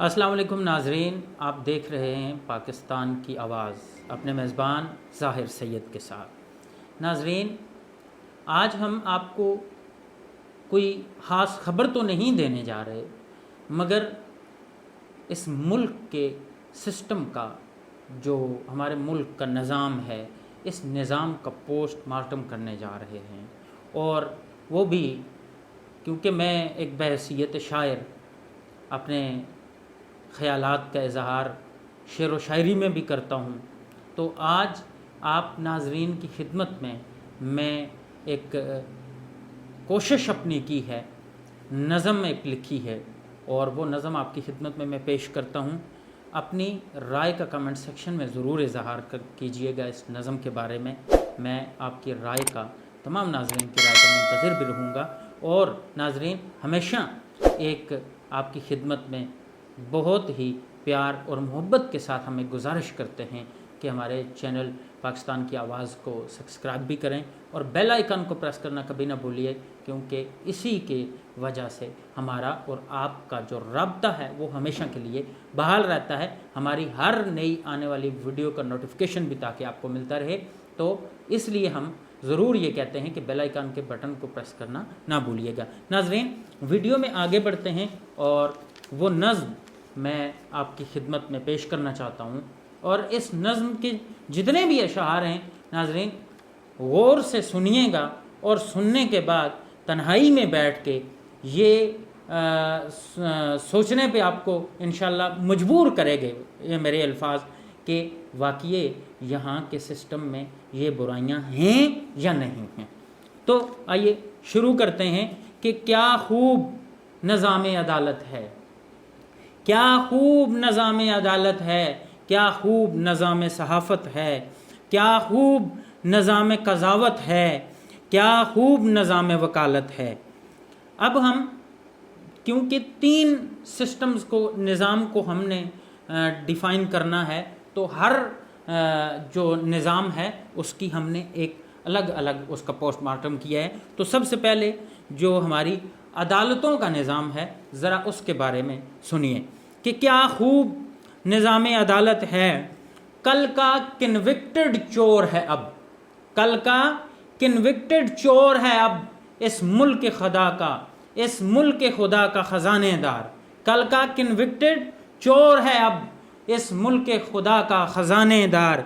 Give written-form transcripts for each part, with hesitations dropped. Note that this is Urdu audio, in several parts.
السلام علیکم ناظرین، آپ دیکھ رہے ہیں پاکستان کی آواز اپنے میزبان ظاہر سید کے ساتھ۔ ناظرین، آج ہم آپ کو کوئی خاص خبر تو نہیں دینے جا رہے، مگر اس ملک کے سسٹم کا، جو ہمارے ملک کا نظام ہے، اس نظام کا پوسٹ مارٹم کرنے جا رہے ہیں۔ اور وہ بھی کیونکہ میں ایک بحیثیت شاعر اپنے خیالات کا اظہار شعر و شاعری میں بھی کرتا ہوں، تو آج آپ ناظرین کی خدمت میں ایک کوشش اپنی کی ہے، نظم ایک لکھی ہے، اور وہ نظم آپ کی خدمت میں پیش کرتا ہوں۔ اپنی رائے کا کمنٹ سیکشن میں ضرور اظہار کیجئے گا اس نظم کے بارے میں آپ کی رائے کا، تمام ناظرین کی رائے کا منتظر بھی رہوں گا۔ اور ناظرین، ہمیشہ ایک آپ کی خدمت میں بہت ہی پیار اور محبت کے ساتھ ہمیں گزارش کرتے ہیں کہ ہمارے چینل پاکستان کی آواز کو سبسکرائب بھی کریں اور بیل آئیکن کو پریس کرنا کبھی نہ بھولیے، کیونکہ اسی کے وجہ سے ہمارا اور آپ کا جو رابطہ ہے وہ ہمیشہ کے لیے بحال رہتا ہے، ہماری ہر نئی آنے والی ویڈیو کا نوٹیفیکیشن بھی تاکہ آپ کو ملتا رہے۔ تو اس لیے ہم ضرور یہ کہتے ہیں کہ بیل آئیکن کے بٹن کو پریس کرنا نہ بھولیے گا۔ ناظرین، ویڈیو میں آگے بڑھتے ہیں اور وہ نظم میں آپ کی خدمت میں پیش کرنا چاہتا ہوں، اور اس نظم کے جتنے بھی اشعار ہیں ناظرین غور سے سنیے گا، اور سننے کے بعد تنہائی میں بیٹھ کے یہ سوچنے پہ آپ کو انشاءاللہ مجبور کرے گے یہ میرے الفاظ کہ واقعی یہاں کے سسٹم میں یہ برائیاں ہیں یا نہیں ہیں۔ تو آئیے شروع کرتے ہیں کہ کیا خوب نظام عدالت ہے، کیا خوب نظام عدالت ہے، کیا خوب نظام صحافت ہے، کیا خوب نظام قضاوت ہے، کیا خوب نظام وکالت ہے۔ اب ہم کیونکہ 3 سسٹمز کو، نظام کو ہم نے ڈیفائن کرنا ہے، تو ہر جو نظام ہے اس کی ہم نے ایک الگ الگ اس کا پوسٹ مارٹم کیا ہے۔ تو سب سے پہلے جو ہماری عدالتوں کا نظام ہے، ذرا اس کے بارے میں سنیے کہ کیا خوب نظام عدالت ہے۔ کل کا کنوکٹڈ چور ہے اب، کل کا کنوکٹڈ چور ہے اب اس ملک خدا کا، اس ملک خدا کا خزانے دار۔ کل کا کنوکٹڈ چور ہے اب اس ملک خدا کا خزانے دار۔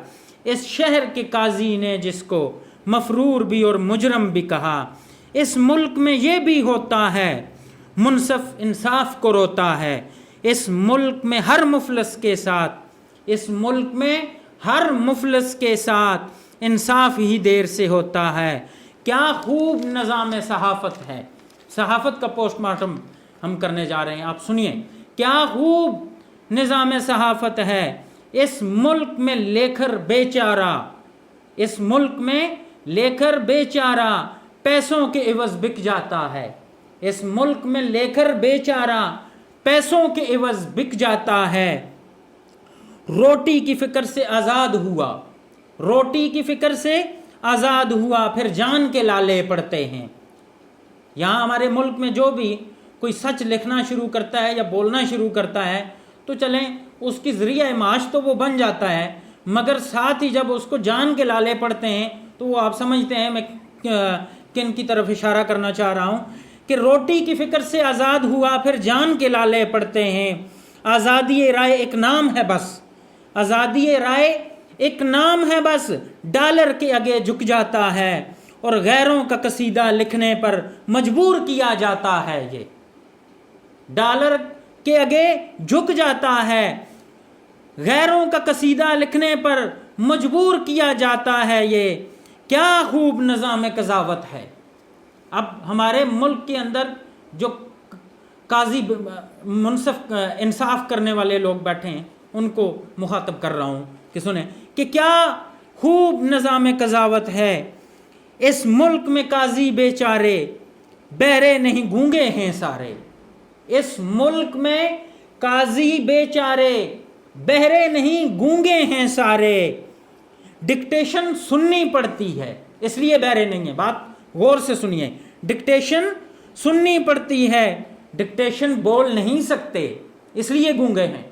اس شہر کے قاضی نے جس کو مفرور بھی اور مجرم بھی کہا، اس ملک میں یہ بھی ہوتا ہے منصف انصاف کو روتا ہے۔ اس ملک میں ہر مفلس کے ساتھ، اس ملک میں ہر مفلس کے ساتھ انصاف ہی دیر سے ہوتا ہے۔ کیا خوب نظام صحافت ہے۔ صحافت کا پوسٹ مارٹم ہم کرنے جا رہے ہیں، آپ سنیے۔ کیا خوب نظام صحافت ہے، اس ملک میں لیکھر بیچارہ، اس ملک میں لیکھر بیچارہ پیسوں کے عوض بک جاتا ہے۔ اس ملک میں لیکھر بیچارہ پیسوں کے عوض بک جاتا ہے۔ روٹی کی فکر سے آزاد ہوا، روٹی کی فکر سے آزاد ہوا، پھر جان کے لالے پڑتے ہیں۔ یہاں ہمارے ملک میں جو بھی کوئی سچ لکھنا شروع کرتا ہے یا بولنا شروع کرتا ہے تو چلیں اس کی ذریعہ معاش تو وہ بن جاتا ہے، مگر ساتھ ہی جب اس کو جان کے لالے پڑتے ہیں تو وہ آپ سمجھتے ہیں میں کن کی طرف اشارہ کرنا چاہ رہا ہوں کہ روٹی کی فکر سے آزاد ہوا، پھر جان کے لالے پڑتے ہیں۔ آزادی رائے ایک نام ہے بس، آزادی رائے ایک نام ہے بس، ڈالر کے آگے جھک جاتا ہے، اور غیروں کا قصیدہ لکھنے پر مجبور کیا جاتا ہے۔ یہ ڈالر کے آگے جھک جاتا ہے، غیروں کا قصیدہ لکھنے پر مجبور کیا جاتا ہے۔ یہ کیا خوب نظام قضاوت ہے۔ اب ہمارے ملک کے اندر جو قاضی منصف انصاف کرنے والے لوگ بیٹھے ہیں ان کو مخاطب کر رہا ہوں کہ سنیں کہ کیا خوب نظام قضاوت ہے۔ اس ملک میں قاضی بیچارے بہرے نہیں گونگے ہیں سارے۔ اس ملک میں قاضی بیچارے بہرے نہیں گونگے ہیں سارے۔ ڈکٹیشن سننی پڑتی ہے اس لیے بہرے نہیں ہیں، بات غور سے سنیے۔ ڈکٹیشن سننی پڑتی ہے، ڈکٹیشن بول نہیں سکتے اس لیے گونگے ہیں.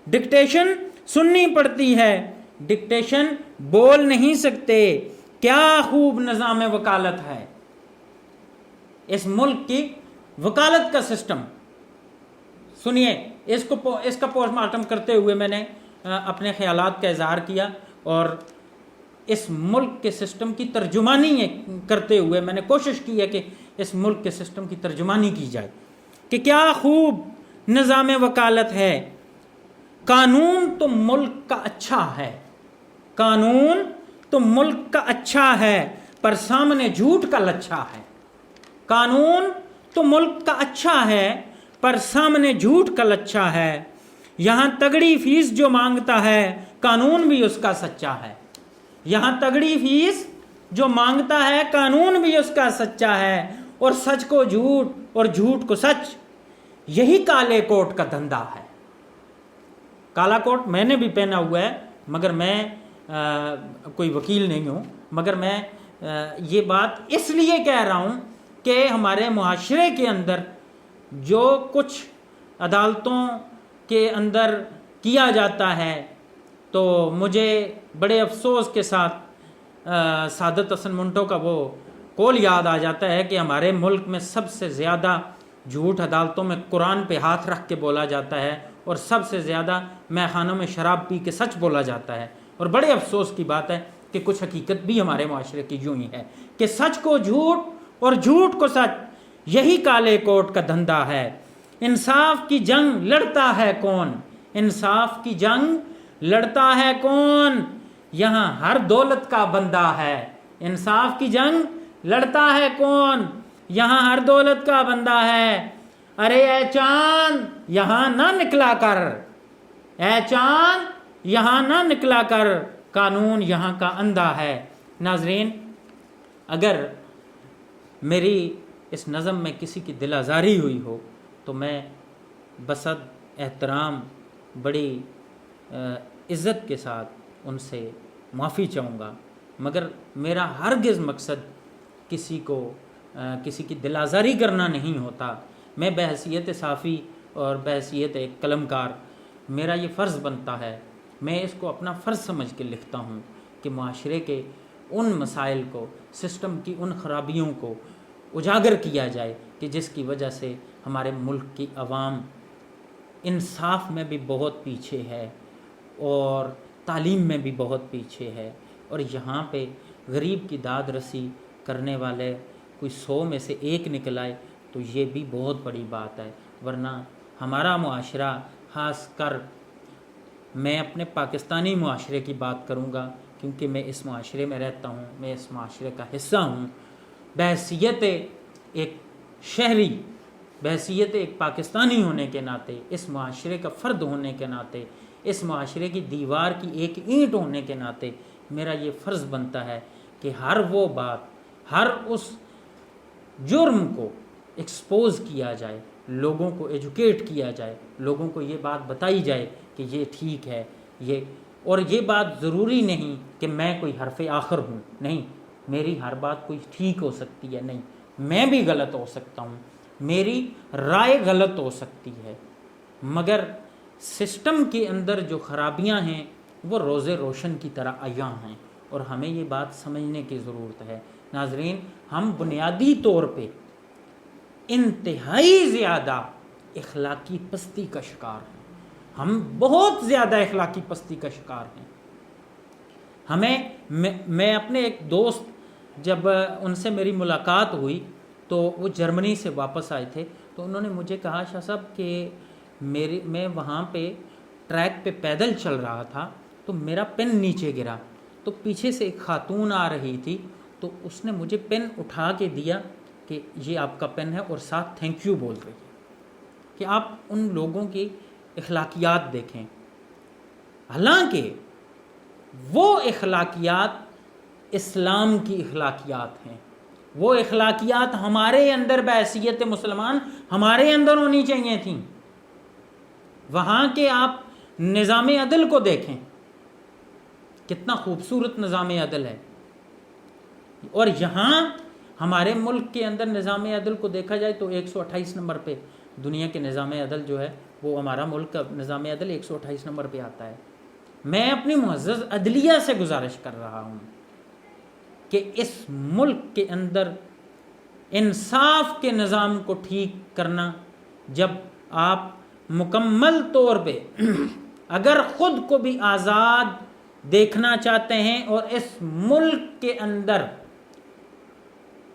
ڈکٹیشن سننی پڑتی ہے, ڈکٹیشن بول نہیں سکتے. کیا خوب نظام وکالت ہے اس ملک کی وکالت کا سسٹم. سنیے, اس کا پوسٹ مارٹم کرتے ہوئے میں نے اپنے خیالات کا اظہار کیا, اور اس ملک کے سسٹم کی ترجمانی کرتے ہوئے میں نے کوشش کی ہے کہ اس ملک کے سسٹم کی ترجمانی کی جائے کہ کیا خوب نظام وکالت ہے. قانون تو ملک کا اچھا ہے, قانون تو ملک کا اچھا ہے, پر سامنے جھوٹ کا لچھا ہے. قانون تو ملک کا اچھا ہے, پر سامنے جھوٹ کا لچھا ہے. یہاں تگڑی فیس جو مانگتا ہے, قانون بھی اس کا سچا ہے. یہاں تگڑی فیس جو مانگتا ہے, قانون بھی اس کا سچا ہے. اور سچ کو جھوٹ اور جھوٹ کو سچ, یہی کالے کوٹ کا دھندا ہے. کالا کوٹ میں نے بھی پہنا ہوا ہے, مگر میں کوئی وکیل نہیں ہوں, مگر میں یہ بات اس لیے کہہ رہا ہوں کہ ہمارے معاشرے کے اندر جو کچھ عدالتوں کے اندر کیا جاتا ہے, تو مجھے بڑے افسوس کے ساتھ سعادت حسن منٹو کا وہ قول یاد آ جاتا ہے کہ ہمارے ملک میں سب سے زیادہ جھوٹ عدالتوں میں قرآن پہ ہاتھ رکھ کے بولا جاتا ہے, اور سب سے زیادہ میخانوں میں شراب پی کے سچ بولا جاتا ہے. اور بڑے افسوس کی بات ہے کہ کچھ حقیقت بھی ہمارے معاشرے کی یوں ہی ہے کہ سچ کو جھوٹ اور جھوٹ کو سچ, یہی کالے کوٹ کا دھندا ہے. انصاف کی جنگ لڑتا ہے کون, انصاف کی جنگ لڑتا ہے کون, یہاں ہر دولت کا بندہ ہے. انصاف کی جنگ لڑتا ہے کون, یہاں ہر دولت کا بندہ ہے. ارے اے چاند یہاں نہ نکلا کر, اے چاند یہاں نہ نکلا کر, قانون یہاں کا اندھا ہے. ناظرین, اگر میری اس نظم میں کسی کی دل آزاری ہوئی ہو تو میں بصد احترام بڑی عزت کے ساتھ ان سے معافی چاہوں گا, مگر میرا ہرگز مقصد کسی کی دل آزاری کرنا نہیں ہوتا. میں بحیثیت صحافی اور بحیثیت ایک قلمکار, میرا یہ فرض بنتا ہے, میں اس کو اپنا فرض سمجھ کے لکھتا ہوں کہ معاشرے کے ان مسائل کو, سسٹم کی ان خرابیوں کو اجاگر کیا جائے کہ جس کی وجہ سے ہمارے ملک کی عوام انصاف میں بھی بہت پیچھے ہے اور تعلیم میں بھی بہت پیچھے ہے. اور یہاں پہ غریب کی داد رسی کرنے والے کوئی 100 میں سے 1 نکل آئے تو یہ بھی بہت بڑی بات ہے. ورنہ ہمارا معاشرہ, خاص کر میں اپنے پاکستانی معاشرے کی بات کروں گا کیونکہ میں اس معاشرے میں رہتا ہوں, میں اس معاشرے کا حصہ ہوں, بحیثیت ایک شہری, بحیثیت ایک پاکستانی ہونے کے ناطے, اس معاشرے کا فرد ہونے کے ناطے, اس معاشرے کی دیوار کی ایک اینٹ ہونے کے ناطے میرا یہ فرض بنتا ہے کہ ہر وہ بات, ہر اس جرم کو ایکسپوز کیا جائے, لوگوں کو ایجوکیٹ کیا جائے, لوگوں کو یہ بات بتائی جائے کہ یہ ٹھیک ہے. اور یہ بات ضروری نہیں کہ میں کوئی حرف آخر ہوں, نہیں, میری ہر بات کوئی ٹھیک ہو سکتی ہے, نہیں, میں بھی غلط ہو سکتا ہوں, میری رائے غلط ہو سکتی ہے, مگر سسٹم کے اندر جو خرابیاں ہیں وہ روز روشن کی طرح عیاں ہیں, اور ہمیں یہ بات سمجھنے کی ضرورت ہے. ناظرین, ہم بنیادی طور پہ انتہائی زیادہ اخلاقی پستی کا شکار ہیں, ہم بہت زیادہ اخلاقی پستی کا شکار ہیں. میں اپنے ایک دوست, جب ان سے میری ملاقات ہوئی تو وہ جرمنی سے واپس آئے تھے, تو انہوں نے مجھے کہا, شاہ صاحب کہ میں وہاں پہ ٹریک پہ پیدل چل رہا تھا تو میرا پین نیچے گرا, تو پیچھے سے ایک خاتون آ رہی تھی, تو اس نے مجھے پین اٹھا کے دیا کہ یہ آپ کا پین ہے, اور ساتھ تھینک یو بول رہی ہے. کہ آپ ان لوگوں کی اخلاقیات دیکھیں, حالانکہ وہ اخلاقیات اسلام کی اخلاقیات ہیں, وہ اخلاقیات ہمارے اندر بحیثیت مسلمان ہمارے اندر ہونی چاہیے تھیں. وہاں کے آپ نظام عدل کو دیکھیں, کتنا خوبصورت نظام عدل ہے, اور یہاں ہمارے ملک کے اندر نظام عدل کو دیکھا جائے تو 128 نمبر پہ دنیا کے نظام عدل جو ہے وہ ہمارا ملک کا نظام عدل 128 نمبر پہ آتا ہے. میں اپنی معزز عدلیہ سے گزارش کر رہا ہوں کہ اس ملک کے اندر انصاف کے نظام کو ٹھیک کرنا، جب آپ مکمل طور پہ اگر خود کو بھی آزاد دیکھنا چاہتے ہیں اور اس ملک کے اندر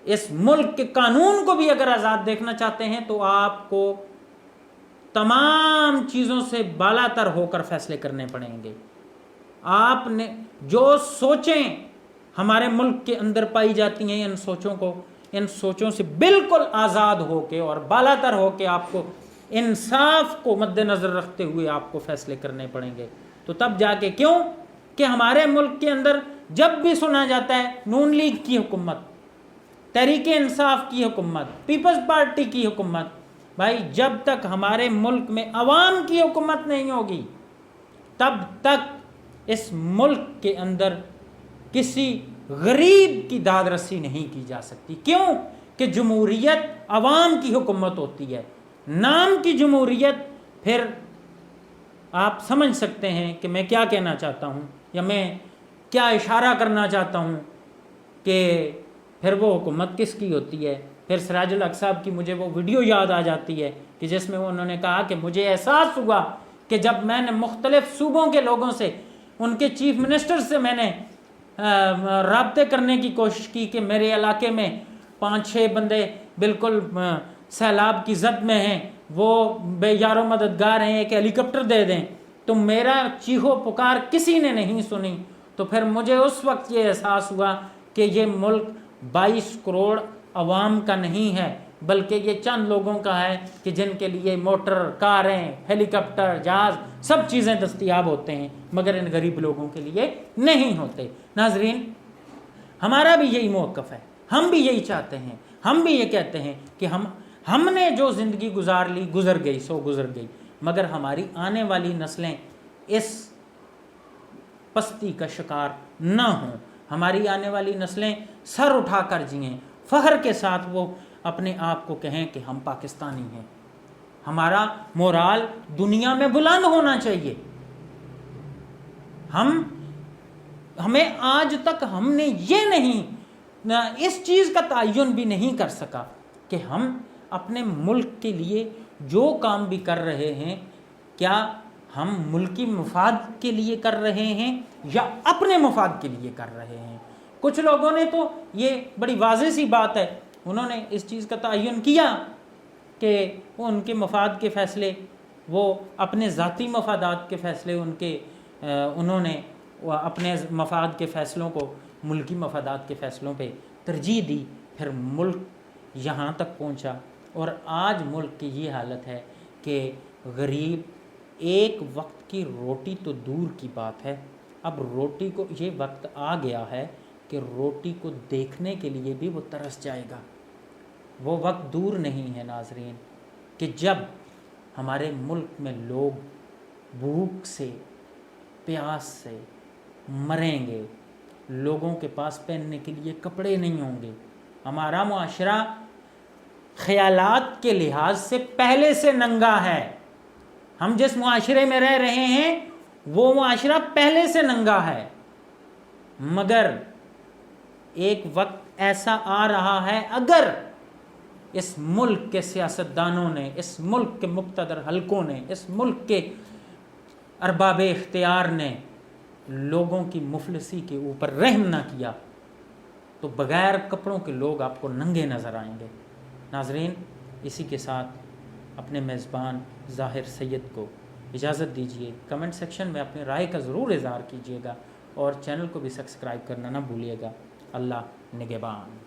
اس ملک کے قانون کو بھی اگر آزاد دیکھنا چاہتے ہیں، تو آپ کو تمام چیزوں سے بالا تر ہو کر فیصلے کرنے پڑیں گے. آپ نے جو سوچیں ہمارے ملک کے اندر پائی جاتی ہیں، ان سوچوں سے بالکل آزاد ہو کے اور بالا تر ہو کے آپ کو انصاف کو مد نظر رکھتے ہوئے آپ کو فیصلے کرنے پڑیں گے. تو تب جا کے کیوں کہ ہمارے ملک کے اندر جب بھی سنا جاتا ہے نون لیگ کی حکومت، تحریک انصاف کی حکومت، پیپلز پارٹی کی حکومت، بھائی جب تک ہمارے ملک میں عوام کی حکومت نہیں ہوگی تب تک اس ملک کے اندر کسی غریب کی داد رسی نہیں کی جا سکتی. کیوں کہ جمہوریت عوام کی حکومت ہوتی ہے، نام کی جمہوریت. پھر آپ سمجھ سکتے ہیں کہ میں کیا کہنا چاہتا ہوں یا میں کیا اشارہ کرنا چاہتا ہوں کہ پھر وہ حکومت کس کی ہوتی ہے. پھر سراج الحق صاحب کی مجھے وہ ویڈیو یاد آ جاتی ہے کہ جس میں انہوں نے کہا کہ مجھے احساس ہوا کہ جب میں نے مختلف صوبوں کے لوگوں سے، ان کے چیف منسٹر سے میں نے رابطے کرنے کی کوشش کی کہ میرے علاقے میں 5-6 بندے بالکل سیلاب کی زد میں ہیں، وہ بے یار و مددگار ہیں، ایک ہیلی کاپٹر دے دیں، تو میرا چیخو پکار کسی نے نہیں سنی. تو پھر مجھے اس وقت یہ احساس ہوا کہ یہ ملک 22 کروڑ عوام کا نہیں ہے، بلکہ یہ چند لوگوں کا ہے کہ جن کے لیے موٹر، کاریں، ہیلی کاپٹر، جہاز سب چیزیں دستیاب ہوتے ہیں، مگر ان غریب لوگوں کے لیے نہیں ہوتے. ناظرین، ہمارا بھی یہی موقف ہے، ہم بھی یہی چاہتے ہیں، ہم بھی یہ کہتے ہیں کہ ہم نے جو زندگی گزار لی گزر گئی سو گزر گئی، مگر ہماری آنے والی نسلیں اس پستی کا شکار نہ ہوں. ہماری آنے والی نسلیں سر اٹھا کر جئیں، فخر کے ساتھ وہ اپنے آپ کو کہیں کہ ہم پاکستانی ہیں. ہمارا مورال دنیا میں بلند ہونا چاہیے. ہمیں آج تک ہم نے یہ نہیں، اس چیز کا تعین بھی نہیں کر سکا کہ ہم اپنے ملک کے لیے جو کام بھی کر رہے ہیں، کیا ہم ملکی مفاد کے لیے کر رہے ہیں یا اپنے مفاد کے لیے کر رہے ہیں. کچھ لوگوں نے تو یہ بڑی واضح سی بات ہے، انہوں نے اس چیز کا تعین کیا کہ وہ ان کے مفاد کے فیصلے، وہ اپنے ذاتی مفادات کے فیصلے انہوں نے اپنے مفاد کے فیصلوں کو ملکی مفادات کے فیصلوں پہ ترجیح دی. پھر ملک یہاں تک پہنچا اور آج ملک کی یہ حالت ہے کہ غریب ایک وقت کی روٹی تو دور کی بات ہے، اب روٹی کو یہ وقت آ گیا ہے کہ روٹی کو دیکھنے کے لیے بھی وہ ترس جائے گا. وہ وقت دور نہیں ہے ناظرین کہ جب ہمارے ملک میں لوگ بھوک سے، پیاس سے مریں گے، لوگوں کے پاس پہننے کے لیے کپڑے نہیں ہوں گے. ہمارا معاشرہ خیالات کے لحاظ سے پہلے سے ننگا ہے. ہم جس معاشرے میں رہ رہے ہیں وہ معاشرہ پہلے سے ننگا ہے، مگر ایک وقت ایسا آ رہا ہے اگر اس ملک کے سیاستدانوں نے، اس ملک کے مقتدر حلقوں نے، اس ملک کے ارباب اختیار نے لوگوں کی مفلسی کے اوپر رحم نہ کیا تو بغیر کپڑوں کے لوگ آپ کو ننگے نظر آئیں گے. ناظرین، اسی کے ساتھ اپنے میزبان ظاہر سید کو اجازت دیجیے. کمنٹ سیکشن میں اپنے رائے کا ضرور اظہار کیجیے گا اور چینل کو بھی سبسکرائب کرنا نہ بھولیے گا. اللہ نگہبان.